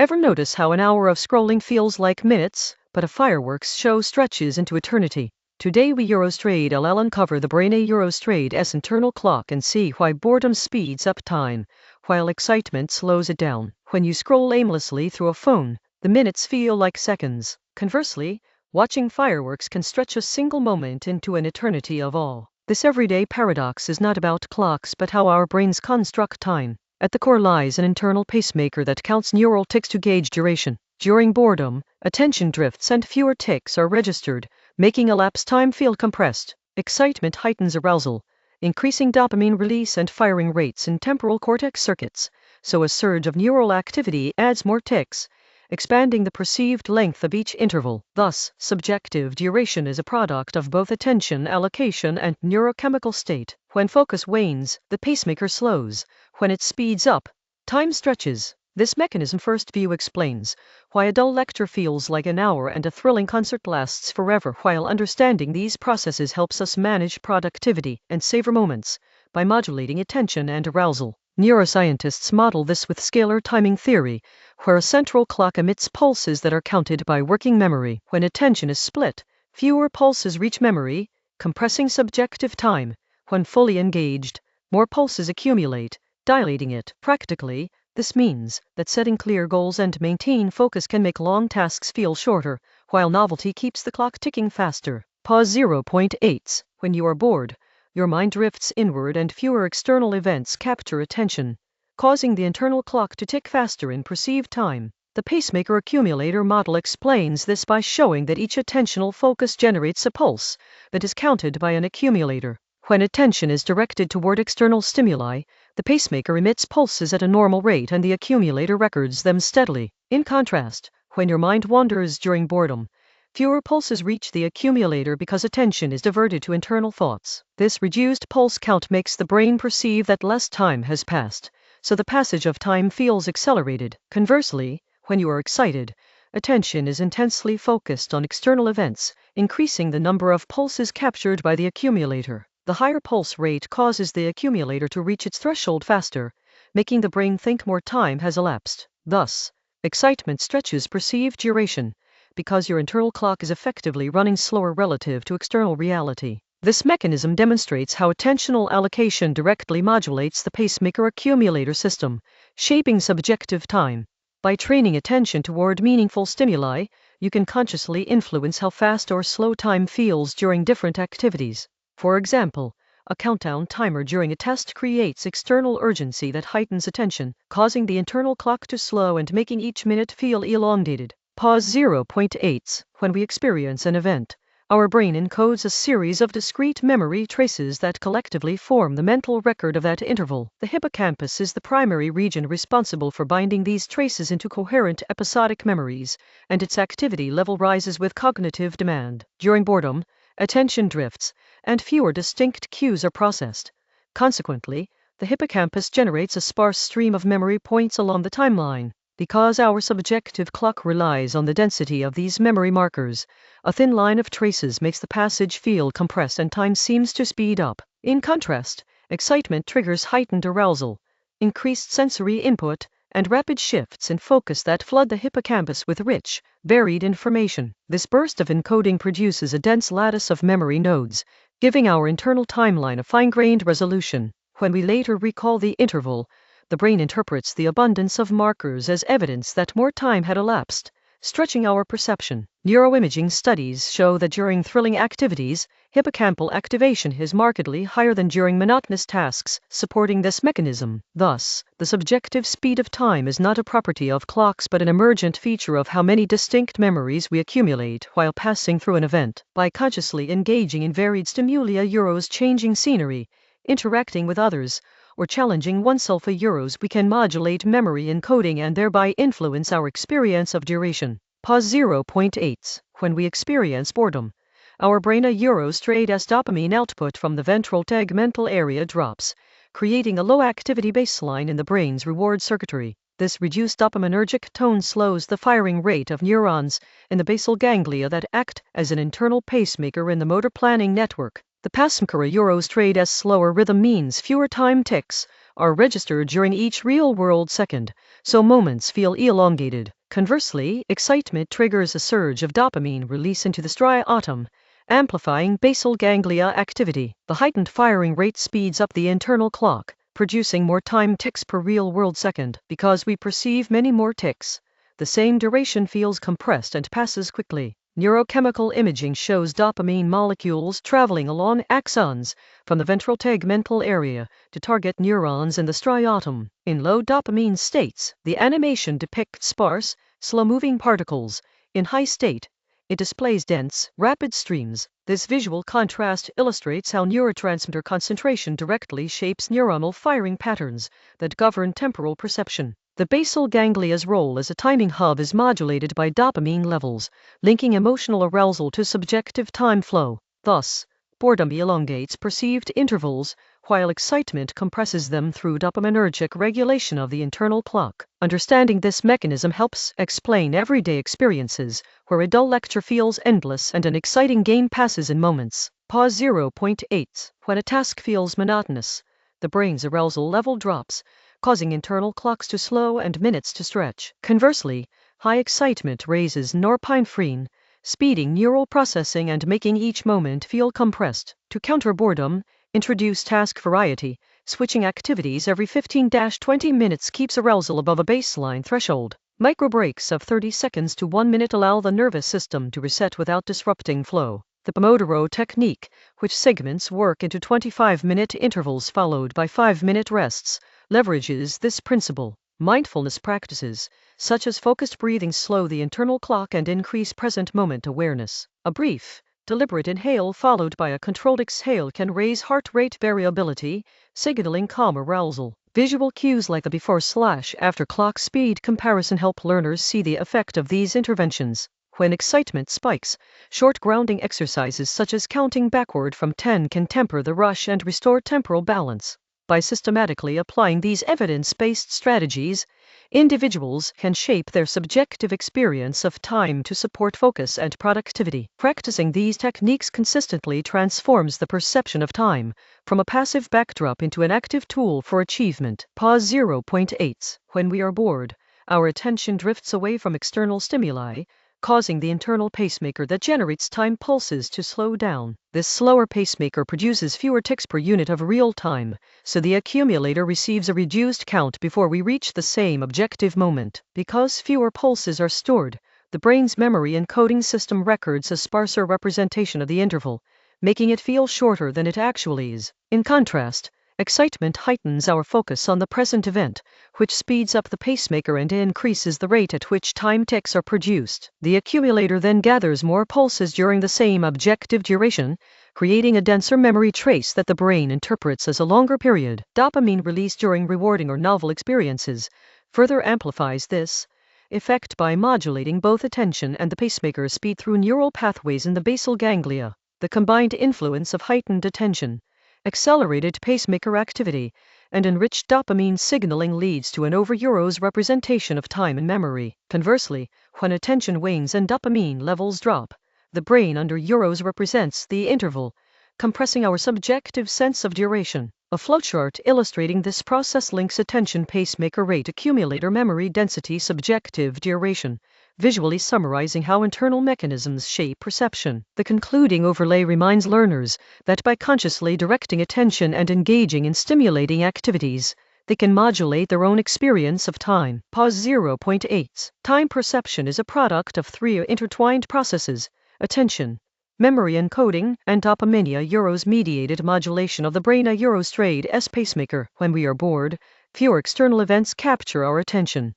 Ever notice how an hour of scrolling feels like minutes, but a fireworks show stretches into eternity? Today we Eurostrade-LL uncover the brain Eurostrade-S internal clock and see why boredom speeds up time, while excitement slows it down. When you scroll aimlessly through a phone, the minutes feel like seconds. Conversely, watching fireworks can stretch a single moment into an eternity of awe. This everyday paradox is not about clocks but how our brains construct time. At the core lies an internal pacemaker that counts neural ticks to gauge duration. During boredom, attention drifts and fewer ticks are registered, making elapsed time feel compressed. Excitement heightens arousal, increasing dopamine release and firing rates in temporal cortex circuits, so a surge of neural activity adds more ticks, expanding the perceived length of each interval. Thus, subjective duration is a product of both attention allocation and neurochemical state. When focus wanes, the pacemaker slows. When it speeds up, time stretches. This mechanism first view explains why a dull lecture feels like an hour and a thrilling concert lasts forever, while understanding these processes helps us manage productivity and savor moments by modulating attention and arousal. Neuroscientists model this with scalar timing theory, where a central clock emits pulses that are counted by working memory. When attention is split, fewer pulses reach memory, compressing subjective time. When fully engaged, more pulses accumulate, dilating it. Practically, this means that setting clear goals and maintaining focus can make long tasks feel shorter, while novelty keeps the clock ticking faster. Pause 0.8. When you are bored, your mind drifts inward and fewer external events capture attention, causing the internal clock to tick faster in perceived time. The pacemaker accumulator model explains this by showing that each attentional focus generates a pulse that is counted by an accumulator. When attention is directed toward external stimuli, the pacemaker emits pulses at a normal rate and the accumulator records them steadily. In contrast, when your mind wanders during boredom, fewer pulses reach the accumulator because attention is diverted to internal thoughts. This reduced pulse count makes the brain perceive that less time has passed, so the passage of time feels accelerated. Conversely, when you are excited, attention is intensely focused on external events, increasing the number of pulses captured by the accumulator. The higher pulse rate causes the accumulator to reach its threshold faster, making the brain think more time has elapsed. Thus, excitement stretches perceived duration, because your internal clock is effectively running slower relative to external reality. This mechanism demonstrates how attentional allocation directly modulates the pacemaker accumulator system, shaping subjective time. By training attention toward meaningful stimuli, you can consciously influence how fast or slow time feels during different activities. For example, a countdown timer during a test creates external urgency that heightens attention, causing the internal clock to slow and making each minute feel elongated. Pause 0.8. When we experience an event, our brain encodes a series of discrete memory traces that collectively form the mental record of that interval. The hippocampus is the primary region responsible for binding these traces into coherent episodic memories, and its activity level rises with cognitive demand. During boredom, attention drifts, and fewer distinct cues are processed. Consequently, the hippocampus generates a sparse stream of memory points along the timeline. Because our subjective clock relies on the density of these memory markers, a thin line of traces makes the passage feel compressed and time seems to speed up. In contrast, excitement triggers heightened arousal, increased sensory input, and rapid shifts in focus that flood the hippocampus with rich, varied information. This burst of encoding produces a dense lattice of memory nodes, giving our internal timeline a fine-grained resolution. When we later recall the interval, the brain interprets the abundance of markers as evidence that more time had elapsed, stretching our perception. Neuroimaging studies show that during thrilling activities, hippocampal activation is markedly higher than during monotonous tasks, supporting this mechanism. Thus, the subjective speed of time is not a property of clocks but an emergent feature of how many distinct memories we accumulate while passing through an event. By consciously engaging in varied stimuli, changing scenery, interacting with others, or challenging oneself, we can modulate memory encoding and thereby influence our experience of duration. Pause 0.8. When we experience boredom, our brain Eurostrade-S dopamine output from the ventral tegmental area drops, creating a low-activity baseline in the brain's reward circuitry. This reduced dopaminergic tone slows the firing rate of neurons in the basal ganglia that act as an internal pacemaker in the motor planning network. The pacemaker Eurostrade-S slower rhythm means fewer time ticks, are registered during each real-world second, so moments feel elongated. Conversely, excitement triggers a surge of dopamine release into the striatum, amplifying basal ganglia activity. The heightened firing rate speeds up the internal clock, producing more time ticks per real-world second. Because we perceive many more ticks, the same duration feels compressed and passes quickly. Neurochemical imaging shows dopamine molecules traveling along axons from the ventral tegmental area to target neurons in the striatum. In low dopamine states, the animation depicts sparse, slow-moving particles. In high state, it displays dense, rapid streams. This visual contrast illustrates how neurotransmitter concentration directly shapes neuronal firing patterns that govern temporal perception. The basal ganglia's role as a timing hub is modulated by dopamine levels, linking emotional arousal to subjective time flow. Thus, boredom elongates perceived intervals, while excitement compresses them through dopaminergic regulation of the internal clock. Understanding this mechanism helps explain everyday experiences, where a dull lecture feels endless and an exciting game passes in moments. Pause 0.8. When a task feels monotonous, the brain's arousal level drops, causing internal clocks to slow and minutes to stretch. Conversely, high excitement raises norepinephrine, speeding neural processing and making each moment feel compressed. To counter boredom, introduce task variety. Switching activities every 15-20 minutes keeps arousal above a baseline threshold. Micro breaks of 30 seconds to 1 minute allow the nervous system to reset without disrupting flow. The Pomodoro technique, which segments work into 25-minute intervals followed by 5-minute rests, leverages this principle. Mindfulness practices, such as focused breathing, slow the internal clock and increase present moment awareness. A brief, deliberate inhale followed by a controlled exhale can raise heart rate variability, signaling calm arousal. Visual cues like the before/after clock speed comparison help learners see the effect of these interventions. When excitement spikes, short grounding exercises such as counting backward from 10 can temper the rush and restore temporal balance. By systematically applying these evidence-based strategies, individuals can shape their subjective experience of time to support focus and productivity. Practicing these techniques consistently transforms the perception of time from a passive backdrop into an active tool for achievement. Pause 0.8. When we are bored, our attention drifts away from external stimuli, causing the internal pacemaker that generates time pulses to slow down. This slower pacemaker produces fewer ticks per unit of real time, so the accumulator receives a reduced count before we reach the same objective moment. Because fewer pulses are stored, the brain's memory encoding system records a sparser representation of the interval, making it feel shorter than it actually is. In contrast, excitement heightens our focus on the present event, which speeds up the pacemaker and increases the rate at which time ticks are produced. The accumulator then gathers more pulses during the same objective duration, creating a denser memory trace that the brain interprets as a longer period. Dopamine release during rewarding or novel experiences further amplifies this effect by modulating both attention and the pacemaker speed through neural pathways in the basal ganglia. The combined influence of heightened attention, accelerated pacemaker activity, and enriched dopamine signaling leads to an over-Euros representation of time and memory. Conversely, when attention wanes and dopamine levels drop, the brain under Euros represents the interval, compressing our subjective sense of duration. A flowchart illustrating this process links attention pacemaker rate accumulator memory density subjective duration, visually summarizing how internal mechanisms shape perception. The concluding overlay reminds learners that by consciously directing attention and engaging in stimulating activities, they can modulate their own experience of time. Pause 0.8. Time perception is a product of three intertwined processes: attention, memory encoding, and dopamine Euros mediated modulation of the brain. A Eurostrade S pacemaker. When we are bored, fewer external events capture our attention,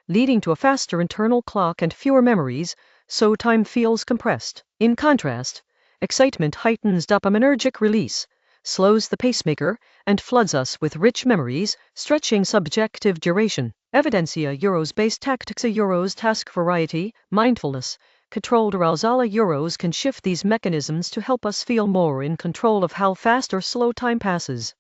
leading to a faster internal clock and fewer memories, so time feels compressed. In contrast, excitement heightens dopaminergic release, slows the pacemaker, and floods us with rich memories, stretching subjective duration. Evidencia Euros-based tactics. A Euros task variety, mindfulness, controlled arousal. A Euros can shift these mechanisms to help us feel more in control of how fast or slow time passes.